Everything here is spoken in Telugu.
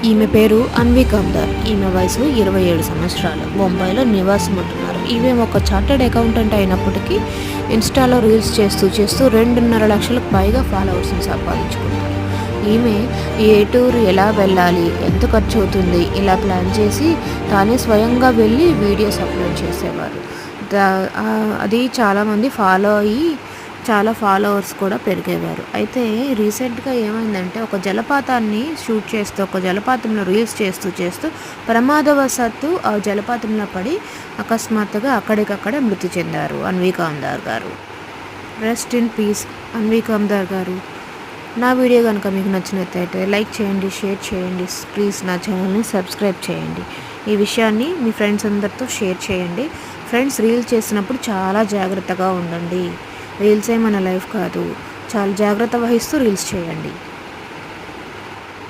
ఈమె పేరు అన్వి కమ్దార్. ఈమె వయసు 27 సంవత్సరాలు. బొంబాయిలో నివాసం ఉంటున్నారు. ఈమె ఒక చార్టెడ్ అకౌంటెంట్ అయినప్పటికీ ఇన్స్టాలో రీల్స్ చేస్తూ 2.5 లక్షలకు పైగా ఫాలోవర్స్ని సంపాదించుకున్నారు. ఈమె ఏ టూర్ ఎలా వెళ్ళాలి, ఎంత ఖర్చు అవుతుంది ఇలా ప్లాన్ చేసి తానే స్వయంగా వెళ్ళి వీడియోస్ అప్లోడ్ చేసేవారు. అది చాలామంది ఫాలో అయ్యి చాలా ఫాలోవర్స్ కూడా పెరిగేవారు. అయితే రీసెంట్గా ఏమైందంటే ఒక జలపాతాన్ని షూట్ చేస్తూ ఒక జలపాతంలో రీల్స్ చేస్తూ ప్రమాదవశాత్తు ఆ జలపాతంలో పడి అకస్మాత్తుగా అక్కడికక్కడే మృతి చెందారు అన్వి కామ్దార్ గారు. Rest in peace Anvi Kamdar గారు. నా వీడియో కనుక మీకు నచ్చినట్లయితే లైక్ చేయండి, షేర్ చేయండి, ప్లీజ్ నా ఛానల్ని సబ్స్క్రైబ్ చేయండి. ఈ విషయాన్ని మీ ఫ్రెండ్స్ అందరితో షేర్ చేయండి. ఫ్రెండ్స్, రీల్స్ చేసినప్పుడు చాలా జాగ్రత్తగా ఉండండి. రీల్సే మన లైఫ్ కాదు. చాలా జాగ్రత్త వహిస్తూ రీల్స్ చేయండి.